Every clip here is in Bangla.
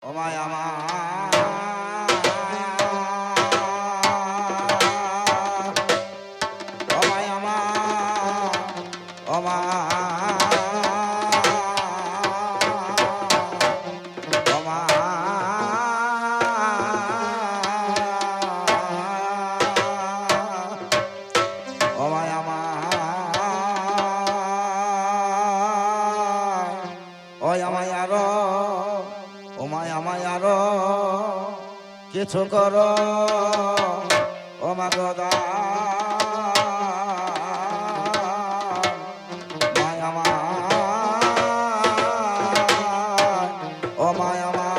ও মায় আমার ও মায় আমার ও মা ও মা ও মায় আমার ওই আমায় আরো ও মায় আমায় আরো কিছু করো ও মা গদা মায় আমার ও মায় আমার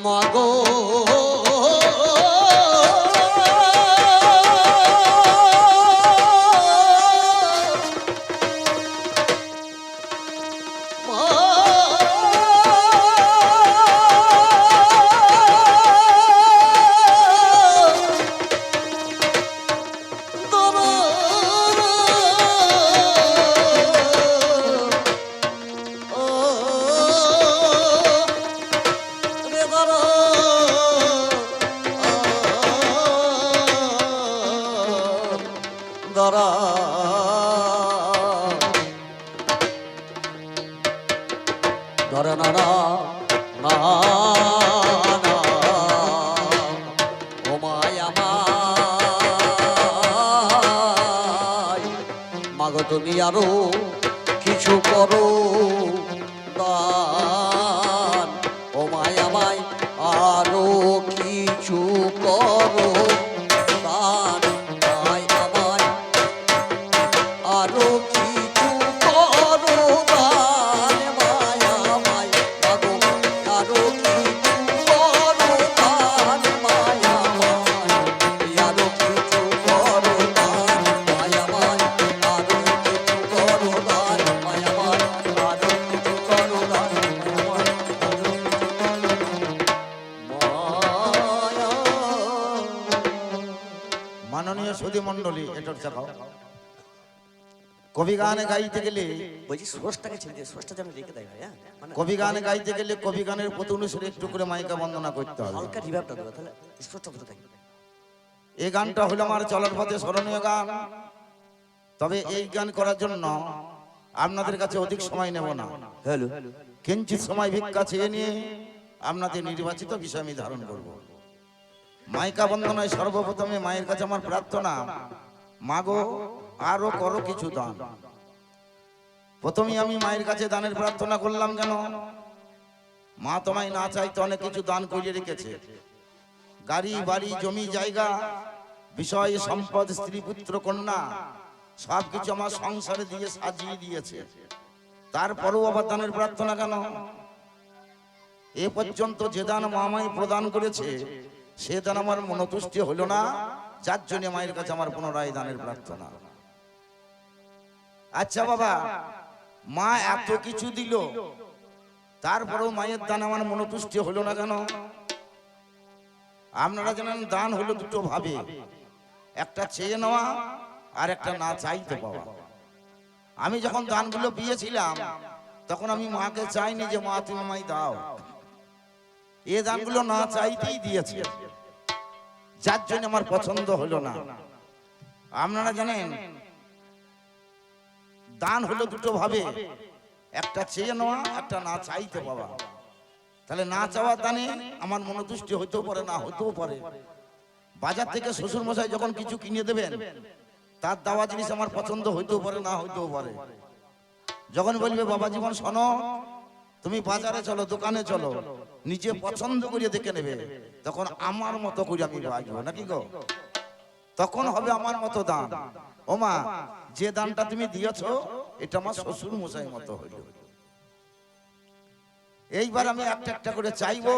মাগো ধরা ধরে না না না না ও মায় আমায় মাগো তুমি আরো কিছু করো দান ও মায় আমায় আরো কিছু করো দান মায় আমায় আরো কিছু করো দান মায় আমায় মাগো আরো কিছু করো দান মায় আমায় আরো কিছু করো দান মায় আমায় আরো কিছু করো দান মায় আমায় আরো কিছু করো দান মায় মাননীয় সুধী মণ্ডলী এটার চাকাও কবি গানে গাইতে গেলে বলছি সোর্সটাকে ছেড়ে দিয়ে সোর্সটা যেন রেখে দেয় ভাই, হ্যাঁ মানে কবি গানে গাইতে গেলে কবি গানের প্রতি অনুসারে একটু করে মাইকা বন্দনা করতে হবে। হালকা রিভার্বটা দেবে তাহলে সোর্সটা ধরে থাকবে। এই গানটা হলো আমার চলার পথে স্মরণীয় গান। তবে এই গান করার জন্য আপনাদের কাছে অধিক সময় নেব না, হ্যালো কিঞ্চিত সময় ভিক্ষা চেয়ে নিয়ে আপনাদের নির্বাচিত বিষয় আমি ধারণ করব। মাইকা বন্দনায় সর্বপ্রথমে মায়ের কাছে আমার প্রার্থনা, মাগো আরো করো কিছু দান। প্রথমে আমি মায়ের কাছে দানের প্রার্থনা করলাম, কেন মা তোমায় না চাইতে অনেক কিছু দান করে রেখেছে, গাড়ি বাড়ি জমি জায়গা বিষয় সম্পদ স্ত্রী পুত্র কন্যা সবকিছু আমার সংসারে দিয়ে সাজিয়ে দিয়েছে। তারপরেও আবার দানের প্রার্থনা কেন? এ পর্যন্ত যে দান মা আমায় প্রদান করেছে সে দান আমার মনতুষ্টি হলো না, যার জন্য মায়ের কাছে আমার পুনরায় দানের প্রার্থনা। আচ্ছা বাবা, মা এত কিছু দিল, তারপরেও মায়ের দান আমার মনতুষ্টি হলো না কেন? আপনারা জানেন দান হলো দুটো ভাবে, একটা চেয়ে নেওয়া আর একটা না চাইতে পাওয়া। আমি যখন দানগুলো পেয়েছিলাম তখন আমি মাকে চাইনি যে মা তুমি আমায় দাও, এ দানগুলো না চাইতেই দিয়েছে, যার জন্য আমার পছন্দ হলো না। আপনারা জানেন দান হলো দুটো ভাবে, একটা চেয়ে নেওয়া একটা না চাইতে পাওয়া। তাহলে না চাওয়ার দানে আমার মনোতুষ্টি হইতেও পারে না হতেও পারে। বাজার থেকে শ্বশুর মশাই যখন কিছু কিনে দেবেন তার দেওয়া জিনিস আমার পছন্দ হইতেও পারে না হইতেও পারে। যখন বলবে বাবা জীবন শোনো, তুমি বাজারে চলো দোকানে চলো, নিজে পছন্দ করে দেখে নেবে, তখন আমার মতো করে আমি বাজবো নাকি গো, তখন হবে আমার মতো দান। ও মা, যে দানটা তুমি দিয়েছো এটা আমার শ্বশুর মশাই মতো হইল। এইবার আমি একটা একটা করে চাইবো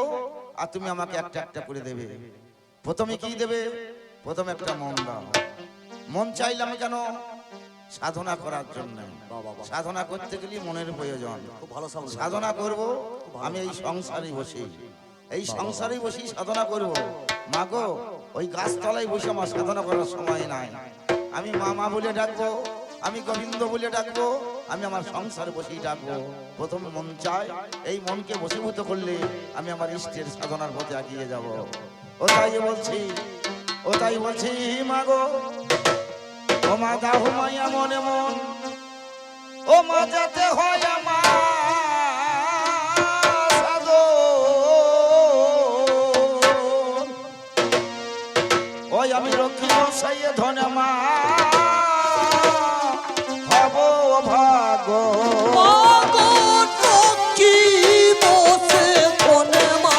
আর তুমি আমাকে একটা একটা করে দেবে। প্রথমে কি দেবে? প্রথমে একটা মন দাও। মন চাইলাম কেন? সাধনা করার জন্য। সাধনা করতে গেলে মনের প্রয়োজন। সাধনা করব আমি এই সংসারে বসে, এই সংসারে বসে সাধনা করব। মাগো, ওই গাছতলায় বসে আমার সাধনা করার সময় নাই। আমি মামা বলে ডাকবো, আমি গোবিন্দ বলে ডাকবো, আমি আমার সংসারে বসেই ডাকবো। প্রথমে মন চায়, এই মনকে বশীভূত করলে আমি আমার ইষ্টের সাধনার পথে এগিয়ে যাব। ও তাই বলছি, ও তাই বলছি মাগো, ও মা দাও মায়া মনে মন, ও মা যাতে হয় আমার সাধন। ওই আমি রক্ষী মশাইয়ে ধনে মা হব ভাগ। মাগো লক্ষ্মী বসে কোনে মা,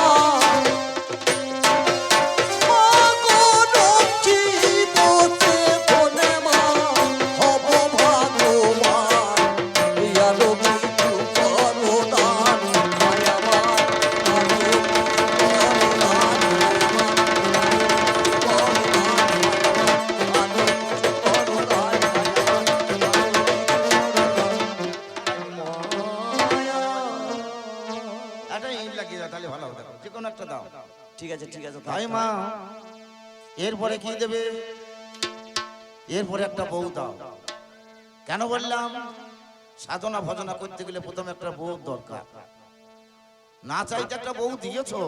মাগো লক্ষ্মী বসে কোনে মা, হব ভাগ্যবান। ইয়ারো কিছু করো দান, মায়া মা, আরো করো দান, একটা ইট লাগিয়ে দাও, তাহলে ভালো হবে। যে কোনো একটা দাও। ঠিক আছে ঠিক আছে তাই মা, এরপরে কি দেবে? এরপরে একটা বউ দাও। কেন বললাম? সাধনা ভজনা করতে গেলে প্রথমে একটা বউ দরকার। না চাইতে একটা বউ দিয়েছো,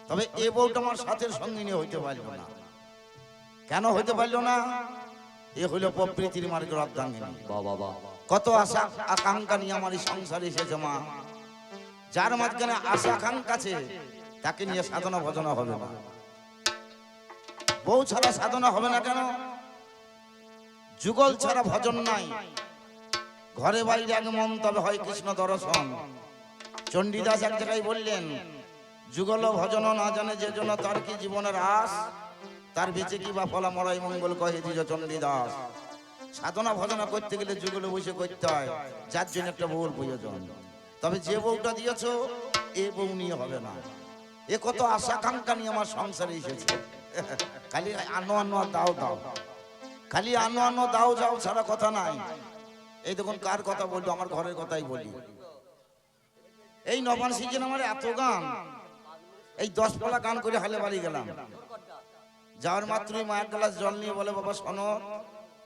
তবে এ বউটা আমার সাথের সঙ্গিনী হইতে পারলো না। কেন হইতে পারলো না? এ হইল প্রকৃতির মার্গের অর্ধাঙ্গিনী। বাবা বাবা কত আশা আকাঙ্ক্ষা নিয়ে আমার এই সংসারে এসেছে মা। যার মাঝখানে আশা আকাঙ্ক্ষা আছে, তাকে নিয়ে সাধনা ভজনা হবে না। বউ ছাড়া সাধনা হবে না কেন? যুগল ছাড়া ভজন নাই। ঘরে বাইরে এক মন, তবে হয় কৃষ্ণ দর্শন। চণ্ডীদাস এক জায়গায় বললেন, যুগল ভজন না জানে যে জন্য, তার কি জীবনের আস, তার বেঁচে কি বা ফলা মরাই মঙ্গল কহে দ্বিজ চণ্ডীদাস। সাধনা ভজনা করতে গেলে যুগলে বসে করতে হয়, যার জন্য একটা বউর প্রয়োজন। তবে যে বউটা দিয়েছো, এ বউ নিয়ে হবে না। এ কত আশা আকাঙ্ক্ষা নিয়ে আমার সংসারে এসেছে। খালি আনো আনো দাও দাও, খালি আনো আনো দাও যাও ছাড়া কথা নাই। এই দেখুন কার কথা বলবো? আমার ঘরের কথাই বলি। এই নবান সিজন আমার এত গান, এই 10 পালা গান করে হালে বাড়ি গেলাম। যাওয়ার মাত্রই মা এক গ্লাস জল নিয়ে বলে, বাবা শোনো,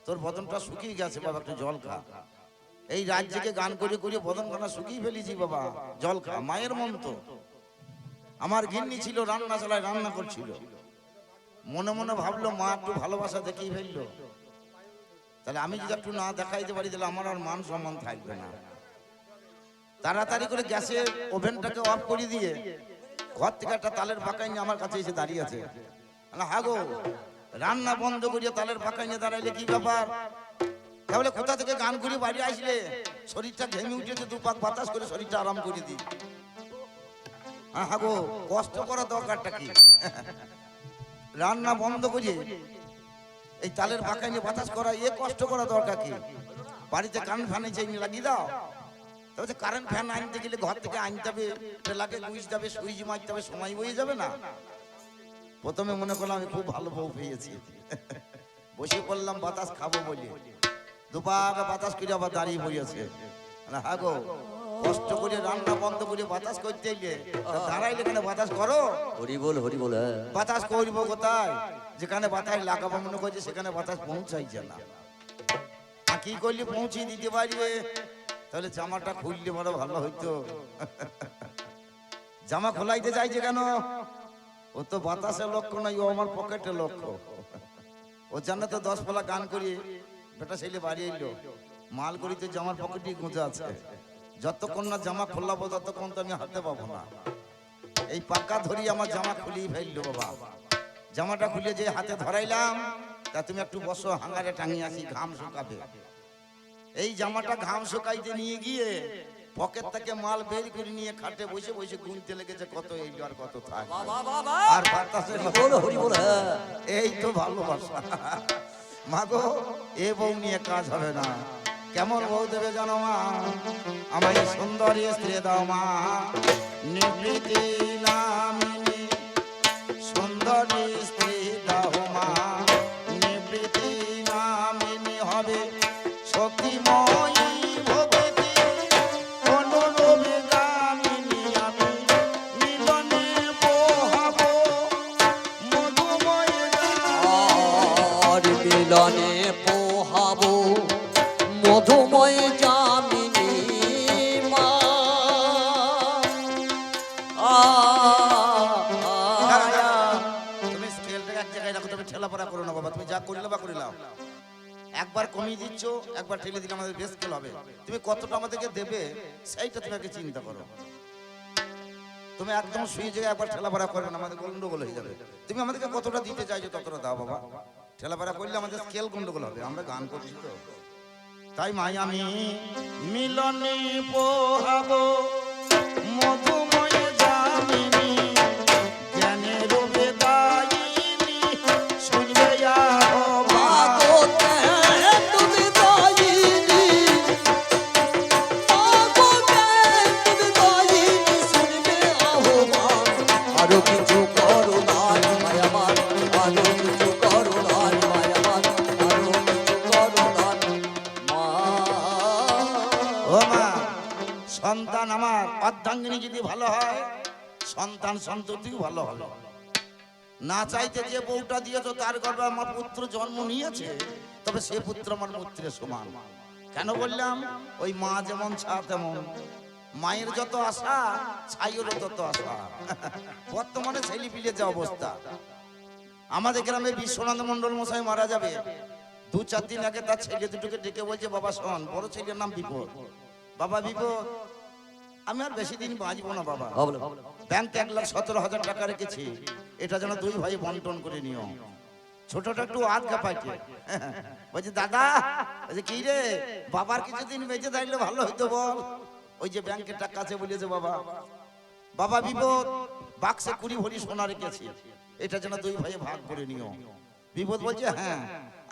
তোর বদনটা শুকিয়ে গেছে বাবা, একটু জল খা। এই রাজ্যকে গান করে করে বদন খানা শুকিয়ে ফেলেছি বাবা, জল খা। মায়ের মন তো। আমার গিন্নি ছিল, রান্না চালায়, রান্না করছিল। মনে মনে ভাবলো মা একটু ভালোবাসা দেখিয়ে ফেললো, তাহলে আমি যদি একটু না দেখাইতে পারি, তাহলে আমার আর মান সম্মান থাকবে না। তাড়াতাড়ি করে গ্যাসের ওভেনটাকে অফ করে দিয়ে ঘর থেকে একটা তালের পাকাই নিয়ে আমার কাছে এসে দাঁড়িয়ে আছে। হ্যাঁ গো, রান্না বন্ধ করিয়ে তালের পাকাই নিয়ে দাঁড়াইলে কি ব্যাপার? তাহলে কোথা থেকে গান করে বাড়ি আসলে? শরীরটা ঘেমে উঠেছে, 2 পাক বাতাস করে শরীরটা আরাম করে দিই। হ্যাঁ গো, কষ্ট করার দরকারটা কি? রান্না বন্ধ করিয়ে এই তালের পাকাই নিয়ে বাতাস করা, এ কষ্ট করা দরকার কি? বাড়িতে কারেন্ট ফ্যান এসে লাগিয়ে দাও। তবে কারেন্ট ফ্যান আনতে গেলে ঘর থেকে আনতে হবে, লাগে গুইতে হবে, সুইচ মারতে হবে, সময় বয়ে যাবে না? প্রথমে মনে করলাম আমি খুব ভালো বউ পেয়েছি, বসে পড়লাম বাতাস খাবো বলে। 2 পাক বাতাস করে আবার দাঁড়িয়ে পড়েছে। হ্যাঁ গো, কষ্ট করে রান্না বন্ধ করে বাতাস করতে গিয়ে দাঁড়াইলে কেন বাতাস করো? হরি বল হরি বল। বাতাস করবো কোথায়? যেখানে বাতাস লাগাবো মনে করছে, সেখানে বাতাস পৌঁছাইছে না। কি করলে পৌঁছিয়ে দিতে পারবে? তাহলে জামাটা খুললে বড় ভালো হইতো। জামা খোলাইতে চাইছে কেন? ও তো বাতাসের লক্ষ্য নয়, ও আমার পকেটের লক্ষ্য। ও জানে তো 10 পালা গান করি বেটা ছেলে বাড়ি এলো, মাল করিতে জামার পকেটেই গুঁজে আছে। যতক্ষণ না জামা খোলাবো ততক্ষণ তো আমি হাতে পাবো না। এই পাক্কা ধরি আমার জামা খুলিয়ে ফেললো বাবা। জামাটা খুলে যে হাতে ধরাইলাম, তা তুমি একটু বসো, হাঙ্গারে টাঙিয়ে আসি, ঘাম শুকাবে। এই জামাটা ঘাম শুকাইতে নিয়ে গিয়ে পকেট থেকে মাল বের করে নিয়ে খাটে বসে বসে গুনতে লেগেছে, কত এইলো আর কত থাকে। আর বাতাসের এই তো ভালোবাসা। মাগো, এ বউ নিয়ে কাজ হবে না। কেমন বউ দেবে জানো মা? আমায় সুন্দরী স্ত্রী দাও মা, নিবৃতি নামিনী সুন্দরী স্ত্রী দাও মা। নিবৃতি নামিনী হবে শক্তিময়ী ভগবতী, অনুরূপী গামিনী আমি মিলনে পোহাবো মধুময় গান। আর মিলনে পোহাবো মধুময় যামিনী মা তুমি স্কেলটাকে এক জায়গায় রাখো, তুমি ঠেলাপড়া করো না বাবা, তুমি যা করিলে বা করিলাম। একবার কমিয়ে দিচ্ছ, একবার ঠেলে দিলে আমাদের বেশ স্কেল হবে। তুমি কতটা আমাদেরকে দেবে সেইটা তুমি আগে চিন্তা করো। তুমি একদম শুয়ে জায়গায় একবার ঠেলাপড়া করবে না, আমাদের গন্ডগোল হয়ে যাবে। তুমি আমাদেরকে কতটা দিতে চাইছো ততটা দাও বাবা। ঠেলাপড়া করলে আমাদের স্কেল গন্ডগোল হবে, আমরা গান করছি তো। তাই মাই আমি মিলনে পোহাবো মধুময় যামিনী, জ্ঞানের বেদায়িনী, শুনবে আহ্বান। তুমি দায়িনী তুমি দায়িনী শুনবে আহ্বান আরো কিছু করো দান মায়াবান আরো কিছু করো দান মায়াবান আরো কিছু করো দান মা ও মা, সন্তান আমার অর্ধাঙ্গিনী যদি ভালো হয়, সন্তান সন্ততিও ভালো হবে। না চাইতে যে বউটা দিয়েছো তার গর্ভে আমার পুত্র জন্ম নিয়েছে, তবে সে পুত্র আমার পুত্রের সমান। কেন বললাম? ওই মা যেমন ছা তেমন, মায়ের যত আশা ছাইয়েরও তত আশা। বর্তমানে ছেলে পিলে যে অবস্থা, আমাদের গ্রামে বিশ্বনাথ মন্ডল মশাই মারা যাবে, 2-4 দিন আগে তার ছেলে দুটোকে ডেকে বলছে, বাবা শোন, বড় ছেলের নাম বিপদ। বাবা বিপদ, আমি আর বেশি দিন বাঁচবো না বাবা, ব্যাংকে 1,17,000 টাকা রেখেছি, এটা যেন 2 ভাই বন্টন করে নিও। ছোটটা একটু আধগা পাইছে, বলছে দাদা, বলছে কি রে, বাবার কিছুদিন বেঁচে থাকলে ভালো হইতো বল। ওই যে ব্যাংকের টাকা আছে বলেছে বাবা, বাবা বিপদ, বাক্সে 20 ভরি সোনা রেখেছি, এটা যেন 2 ভাই ভাগ করে নিও। বিপদ বলছে হ্যাঁ,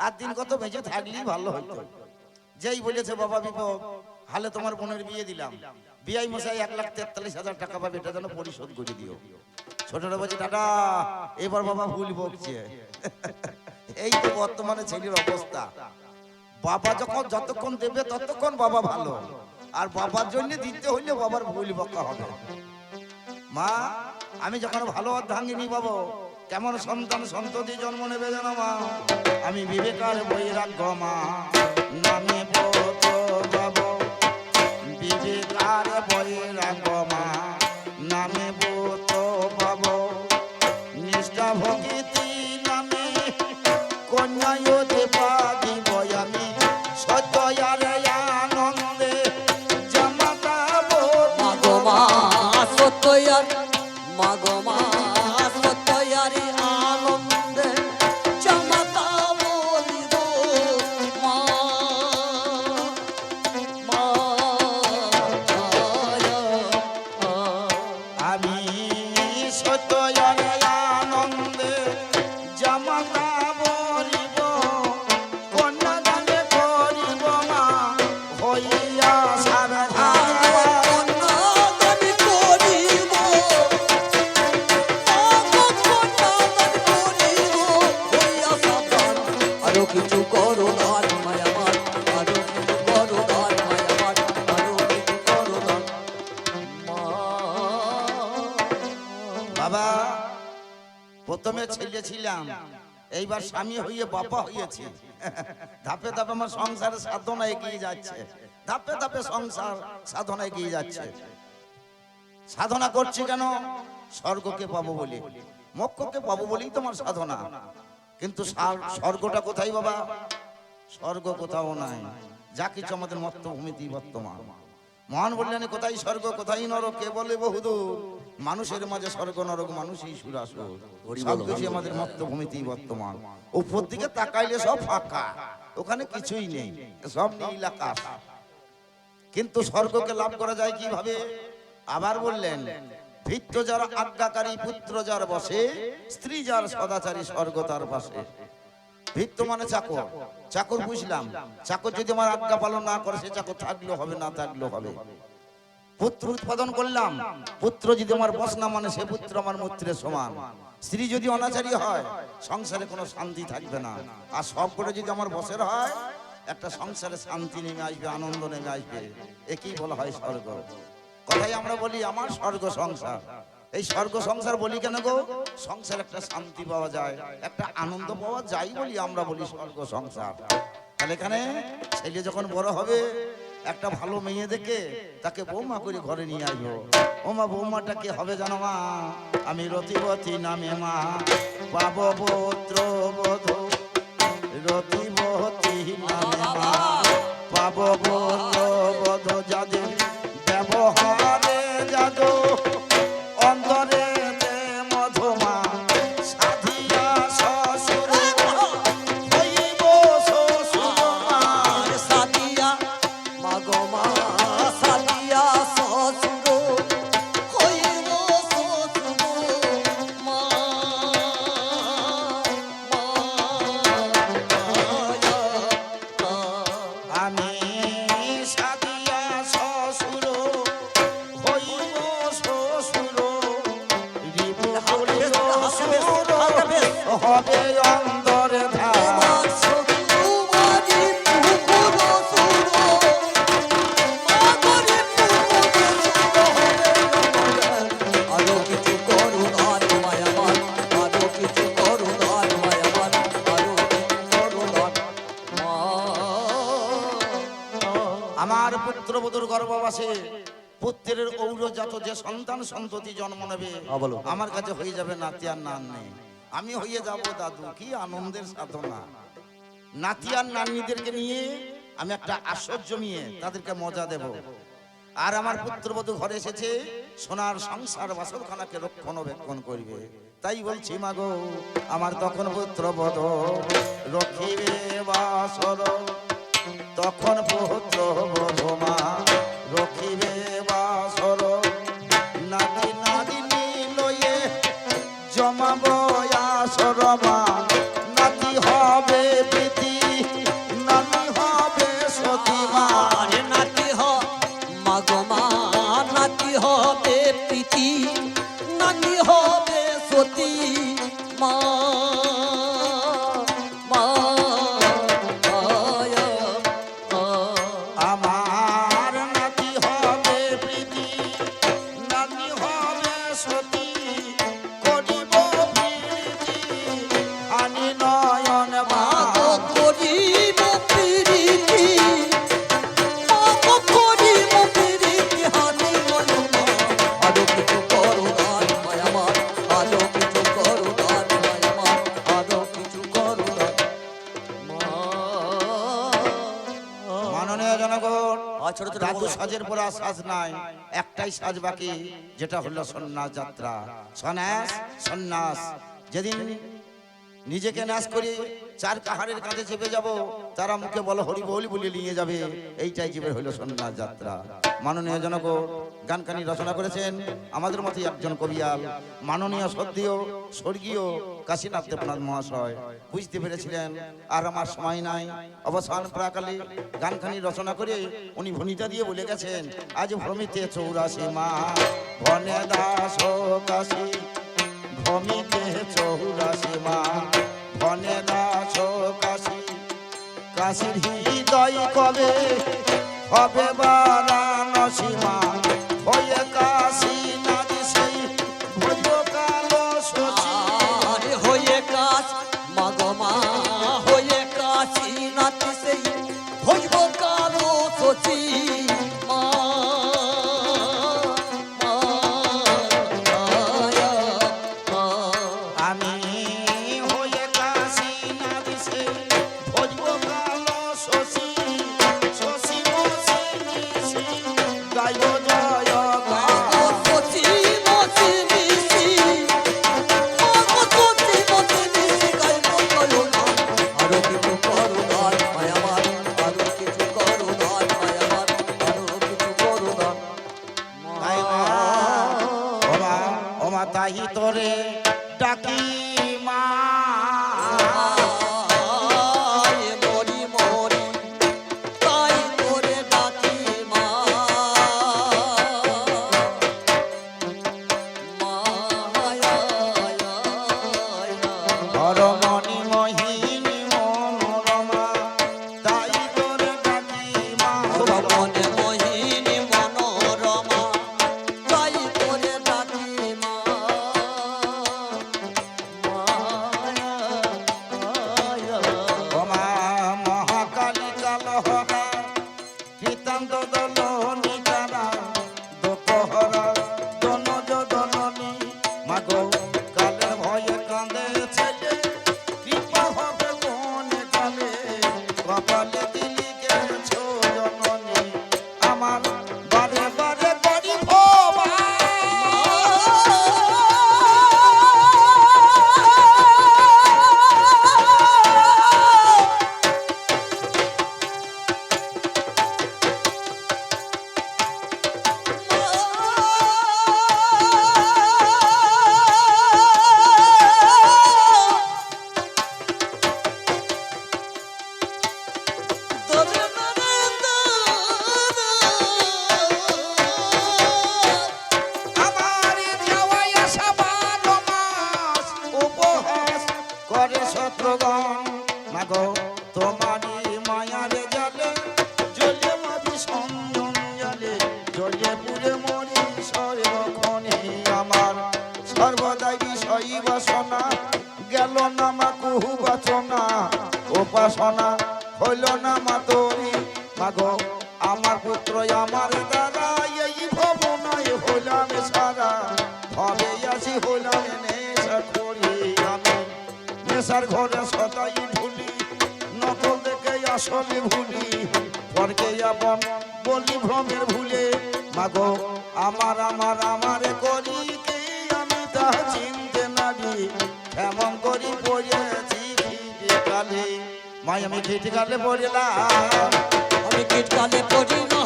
আর দিন কত বেঁচে থাকলেই ভালো হইতো। যেই বলেছে বাবা বিপদ, হালে তোমার বোনের বিয়ে দিলাম, বিআই মশাই 1,43,000 টাকা পাবে, এটা যেন পরিশোধ করে দিও। ছোটরা বলছে দাদা এবার বাবা ভুল বকছে। এই তো বর্তমানে ছেলের অবস্থা, বাবা যখন যতক্ষণ দেবে ততক্ষণ বাবা ভালো, আর বাবার জন্য দিতে হইলে বাবার ভুল বকা হবে। মা, আমি যখন ভালো অর্ধাঙ্গিনী পাবো, কেমন সন্তান সন্ততি জন্ম নেবে জানো মা? আমি বিবেকার বৈরাগ্য মা নামে পত বাবু, বিবেকার বৈরাগ্য মা নামে পত বাবু, নিষ্ঠা ভক্তি নামে কন্যায় দেবা দিব আমি, সত্যয়ারে আনন্দে জামাতা মাগো মা সত্যয়ার মাগো মা সত্যয়ারি আনন্দে জামাতা বলিব মা মা আমি সত্যয়ারে আনন্দে জামাতা বলিব, কন্যা দানে করিব মা হইয়া সাবধান। কন্যাদান করিব কন্যাদান করিব হইয়া সাবধান আরো কিছু করো দান মায়াবার আরো কিছু করো দান মায়াবার আরো কিছু করো দান মা বাবা, প্রথমে ছেলে ছিলাম, এইবার স্বামী হইয়ে বাবা হইয়েছি। ধাপে ধাপে আমার সংসারের সাধনা এগিয়ে যাচ্ছে, ধাপে ধাপে সংসার সাধনা এগিয়ে যাচ্ছে। সাধনা করছি কেন? স্বর্গকে পাবো বলে, মোক্ষকে পাবো বলেই তোমার সাধনা। কিন্তু স্বর্গটা কোথায় বাবা? স্বর্গ কোথাও নাই, যা কিছু আমাদের মর্তভূমিতেই বর্তমান। মহান বললেন কোথায় স্বর্গ কোথায় নরক, কে বলে বহুদূর, মানুষের মাঝে স্বর্গ নরক মানুষই সুরাসুর, সবকিছু আমাদের মর্তভূমিতেই বর্তমান। উপর দিকে তাকাইলে সব ফাঁকা, ওখানে কিছুই নেই, সব নীল আকাশ। কিন্তু স্বর্গকে লাভ করা যায় কিভাবে? আবার বললেন, ভৃত্য যার আজ্ঞাকারী, পুত্র যার বসে, স্ত্রী যার সদাচারী, স্বর্গ তার পাশে। ভৃত্য মানে চাকর, চাকর বুঝলাম, চাকর যদি আমার আজ্ঞা পালন না করে, সে চাকর থাকলেও হবে না থাকলেও হবে। পুত্র উৎপাদন করলাম, পুত্র যদি আমার বস না মানে, সে পুত্র আমার মূত্রের সমান। স্ত্রী যদি অনাচারী হয়, সংসারে কোনো শান্তি থাকবে না। আর সব করে যদি আমার বসের হয়, একটা সংসারে শান্তি নেমে আসবে, আনন্দ নেমে আসবে। একই বলা হয় স্বর্গ। কথাই আমরা বলি আমার স্বর্গ সংসার। এই স্বর্গ সংসার বলি কেন গো? সংসার একটা শান্তি পাওয়া যায়, একটা আনন্দ পাওয়া যায় বলি আমরা বলি স্বর্গ সংসার। ছেলেখানে ছেলে যখন বড় হবে একটা ভালো মেয়ে দেখে তাকে বৌমা করে ঘরে নিয়ে আসবো। ও মা, বৌমাটা কি হবে জানো মা? আমি রতিবতী নামে মা পাবো পুত্র বধূ। রতিবতী নামে মা পাবো পুত্র বধূ। যাদের ব্যবহারে জাদু অন্তরে মধুমা সাধিয়া শ্বশুর হইব শ্বশুর মা। সাদিয়া মাগো মা সাদিয়া শ্বশুর হইব শ্বশুর মা আমি সাধিয়া শ্বশুর হইব শ্বশুর রিপুর শ্বশুর হবে অন্তরে ধার। আমার শ্বশুর মাঝি পুকুর শ্বশুর মাগরে আরো কিছু করু দান মায়ামান আরো কিছু করু দান মায়ামান আরো কিছু করু দান মা আমার পুত্রবধূর গর্ভবাসে পুত্রের ঔরজাত যে সন্তান সন্ততি জন্ম নেবে বলো। আমার কাছে হয়ে যাবে নাতি আর নাতনি। আমি হয়ে যাব দাদু। কি আনন্দের সাধনা! নাতি আর নাতনিদেরকে নিয়ে আমি একটা আসর জমিয়ে তাদেরকে মজা দেব। আর আমার পুত্রবধূ ঘরে এসেছে, সোনার সংসার বাসরখানাকে রক্ষণাবেক্ষণ করবে। তাই বলছি মাগো, আমার তখন পুত্রবধূ রক্ষিবে বাসর। তখন পুত্র বধূমা রখিবে বাসর। নাতি নাতিনি লয়ে জমাব আসর মা। নাতি হবে প্রীতি, নাতি হবে সতী মা। আরে নাতি হ মাগো মা নাতি হবে প্রীতি নাতি হবে সতী মা মা আয়া, আ। আমার নাতি হবে প্রীতি, নাতি হবে সতী। করিব প্রীতি আনি নয়ন মা। মাগো করিব প্রীতি মাগো করিব প্রীতি হানি ময়না আরো কিছু করো দান মায়ামান আরো কিছু করো দান মায়ামান আরো কিছু করো দান মা মাননীয় জনগণ, ছোট ছোট দাদু বলো। সাজের পর আর সাজ নাই, একটাই সাজ বাকি, যেটা হলো সন্ন্যাস যাত্রা। সন্ন্যাস সন্ন্যাস যেদিন নিজেকে নাশ করে চার কাহারের কাঁধে চেপে যাব, তারা মুখে বলো হরি বল বলে নিয়ে যাবে। এইটাই জীবের হইল সন্ন্যাস যাত্রা। মাননীয় জনগণ, গানকানি রচনা করেছেন আমাদের মতোই একজন কবিয়াল, মাননীয় সদ্যীয় স্বর্গীয় কাশীনাথ দেবনাথ মহাশয়। বুঝতে পেরেছিলেন আর আমার সময় নাই। অবসান প্রাকালে গানখানি রচনা করে উনি ভনিতা দিয়ে বলে গেছেন, আজ ভ্রমিতে 84 মা বনে দাস কাশী। ভ্রমিতে 84 মা বনে দাস কাশী। কাশীর হৃদয় কবে হবে বারাণসী মা। হয়ে কাশী নাদি সেই ভৈব কালো শশী। আরে হয়ে কাশ মাগো মা হয়ে কাশী নাতি সেই ভজব কালো সচি মা মা আয়া, মা। আমি হয়ে কাশী নাদি সেই ভৈব কালো শশী। শশী মশী নিশি গাইব জয় গান। মাগো সচি মচি মিশি মাগো সচি মচি মিশি গাইব কলো না আরো কিছু করো দান মায়ামান আরো কিছু করো দান মায়ামান আরো কিছু করো দান তাই মা, ওমা ওমা তাহি তোরে ডাকি মা। আয় মরি মরি তাই তোরে ডাকি মা মায়া হরমণি মোহিনী মনোরমা তাই তোরে ডাকি মা। রমণে মোহিনী মনোরমা তাই তোরে ডাকি মা দুর্দান্ত দলনি তারা দোপহরা দনজ দননি মাগো কালের ভয়ে কাঁদে ছেলে কৃপা হবে কোনে কালে কপালে দিলি গেছো জননী আমার বারে বারে করি ভবা আমার যাওয়াই আসা 12 মাস উপহাস করে শত্রুগণ মাগো তোমারই মায়ার জালে জ্বলে মাবি সঞ্জন জালে জ্বলে পুড়ে মরি সর্বক্ষণে আমার সর্বদাই বিষয়ী বাসনা গেল না মা কুহু বাচনা উপাসনা হইল না মা তোরি মাগো আমার পুত্র আমার দ্বারা এই ভবনায় হইলাম সারা ভবে আসি হইলাম নেশা করি আমি নেশার ঘরে সদাই ভুলি নকল দেখে আসলে ভুলি পরকে আপন বলি ভ্রমের ভুলে মাগো আমার আমার আমারে করি কি আমি তা চিনতে নাবি কেমন করি পড়েছি খিটে কালে মাই আমি খিটে কালে পড়লাম আমি কীটকালে পড়ি না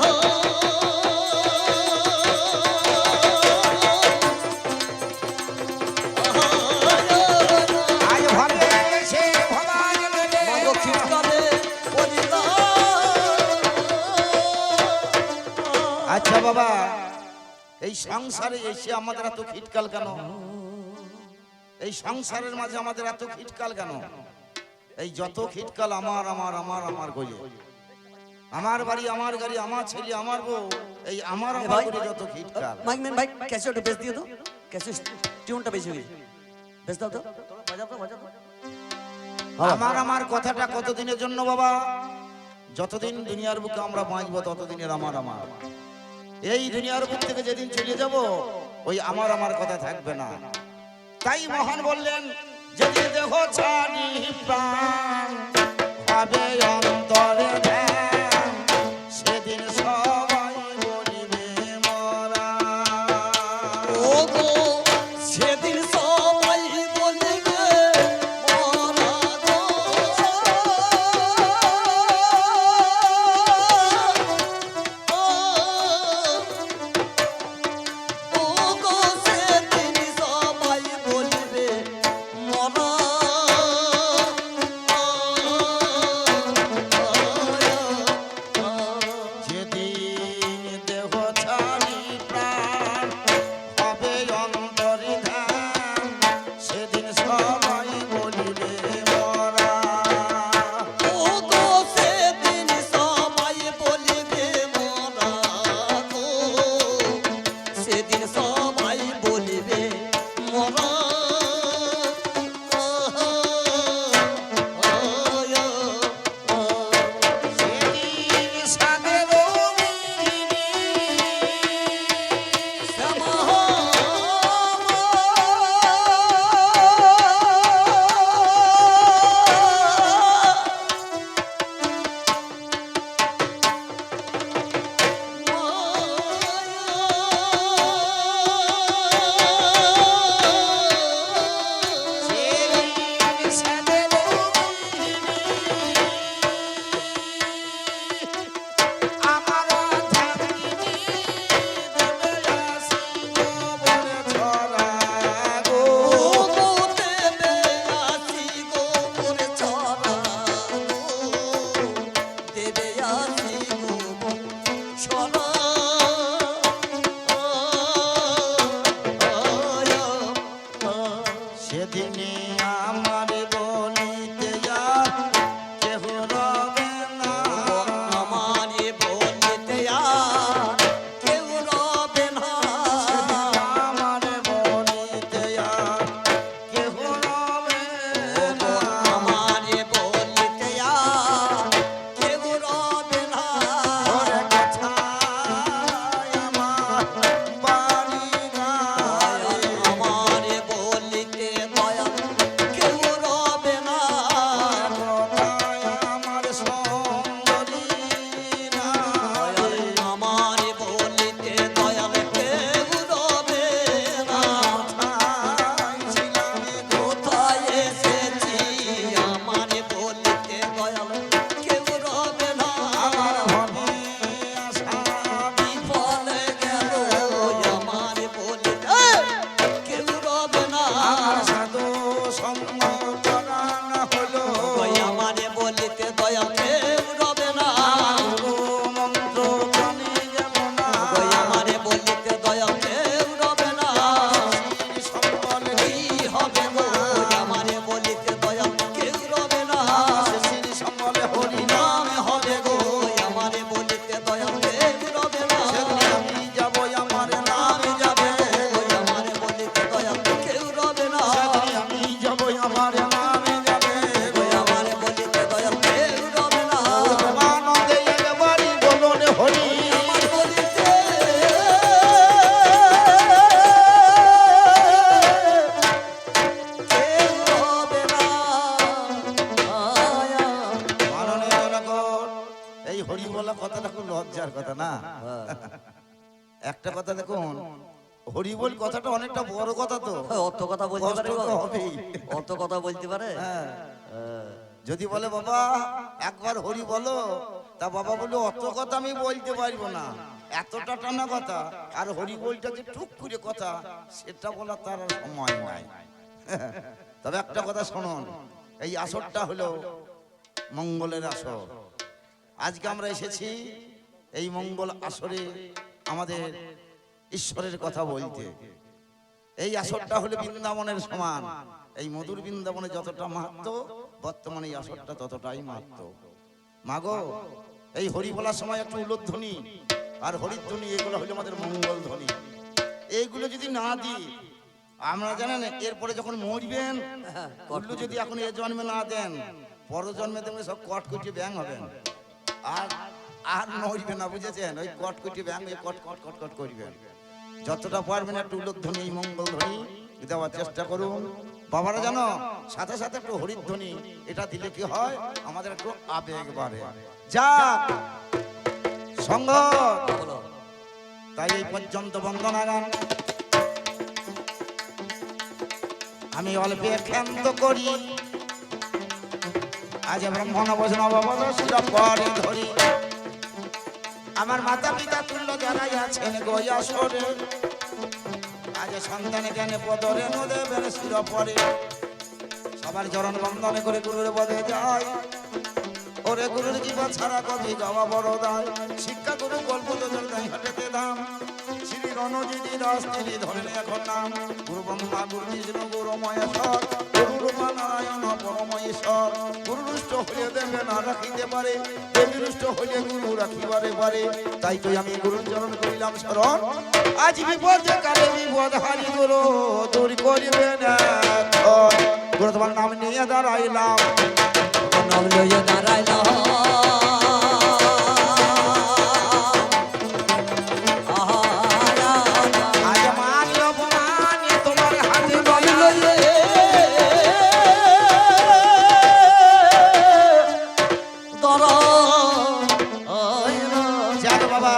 আজ ভাবে এসে ভবান মেলে মাগো কীটকালে পড়ি না আচ্ছা বাবা এই সংসারে এসে আমাদের এত খিটকাল কেন এই সংসারের মাঝে আমাদের এত খিটকাল কেন এই যত খিটকাল আমার আমার আমার আমার গলে আমার বাড়ি আমার গাড়ি আমার ছেলে আমার বউ এই আমার আমার করে যত খিটকাল মাইকম্যান ভাই ক্যাসেটটা বেচ দিও তো ক্যাসেট টিউনটা বেশি হয়ে বেচ দাও তো বাজাও তো বাজাও আমার আমার কথাটা কতদিনের জন্য বাবা যতদিন দুনিয়ার বুকে আমরা বাঁচবো ততদিনের আমার আমার এই দুনিয়ার বুক থেকে যেদিন চলে যাব ওই আমার আমার কথা থাকবে না তাই মহান বললেন যদি দেহ ছাড়ি প্রাণ হবে অন্তরে ধ্যান সেদিন সবাই বলিবে মরা ও গো সেদিন সবাই বলবে মরা গো ও গো সেদিন সবাই বলবে মরা যেদিন দেহ ছাড়ি প্রাণ হবে অন্তরে ধ্যান সেদিন সবাই বলিবে মরা ও গো সেদিন সবাই বলবে মরা গো সেদিন সবাই বলবে মরা সেদিন সাদের সেদিনে আমার বলিতে আর কেহ রবে না আমারে বলিতে আর কেউ রবে না আমার বলিতে আর কেহ রবে না আমারে বলিতে আর কেউ রবে না ওরে কথা লজ্জার কথা না। একটা কথা দেখুন, হরিবোল কথাটা অনেকটা বড় কথা তো, অত কথা বলতে পারে কষ্ট গো? তো হবেই। অত কথা বলতে পারে? হ্যাঁ। যদি বলে বাবা একবার হরি বলো, তা বাবা বলে অত কথা আমি বলতে পারবো না, এতটা টানা কথা, আর হরি বলটা যে টুক করে কথা সেটা বলার তার আর সময় নাই। তবে একটা কথা শুনুন, এই আসরটা হলো মঙ্গলের আসর। আজকে আমরা এসেছি এই মঙ্গল আসরে আমাদের ঈশ্বরের কথা বলতে। এই আসরটা হলো বৃন্দাবনের সমান। এই মধুর বৃন্দাবনে যতটা মাহাত্ম, বর্তমানে এই আসরটা ততটাই মাহাত্ম। মাগো, এই হরি বলার সময় একটু উলধ্বনি আর হরিধ্বনি, এগুলো হলো আমাদের মঙ্গল ধ্বনি। এইগুলো যদি না দিই, আমরা জানেন এরপরে যখন মরবেন, উল্লু যদি এখন এ জন্মে না দেন, পর জন্মে দেবেন সব কটকুটি ব্যাং হবেন, আর আর নড়বে না, বুঝেছেন? ওই কটকুটি ব্যাং ওই কট কট কট কট করবেন। যতটা পারবেন একটু উলধ্বনি, এই মঙ্গল ধ্বনি দেওয়ার চেষ্টা করুন। বাবারা জানো, সাথে সাথে একটু হরিধ্বনি এটা দিলে কি হয়, আমাদের একটু আবেগ বাড়ে। যাক সঙ্গ, বলো। তাই এই পর্যন্ত বন্দনা গান আমি অল্পে ক্ষান্ত করি। আজ ব্রাহ্মণ বৈষ্ণব পরে ধরি, আমার মাতা পিতা তুল্য যারা আছেন গয়াসরে, আজ সন্তান জ্ঞানে পদরে নদেবের শির পরে, সবার চরণ বন্দনে করে গুরুর পদে যায়। ওরে গুরুর জীবা ছাড়া কবি গাওয়া বড় দায়, শিক্ষা গুরু গল্প তোদের দায় হাটেতে দাম। শ্রী রণজিৎ দাস তিনি ধরেন এখন নাম, গুরু ব্রহ্মা গুরু বিষ্ণু গুরু মহেশ্বর, গুরু রূপা নারায়ণ পরমেশ্বর। গুরু রুষ্ট হইলে দেবে না রাখিতে পারে, দেবী রুষ্ট হইলে গুরু রাখিবারে পারে। তাই তো আমি গুরুর চরণ করিলাম শরণ, আজ বিপদে কালে বিপদ হারি গুরু দূর করিবে না। গুরু তোমার নাম নিয়ে দাঁড়াইলাম, নাম লইয়া দাঁড়াইলাম। আজ মান অপমান তোমার হাতে নাম বলা। লইয়া যাক বাবা,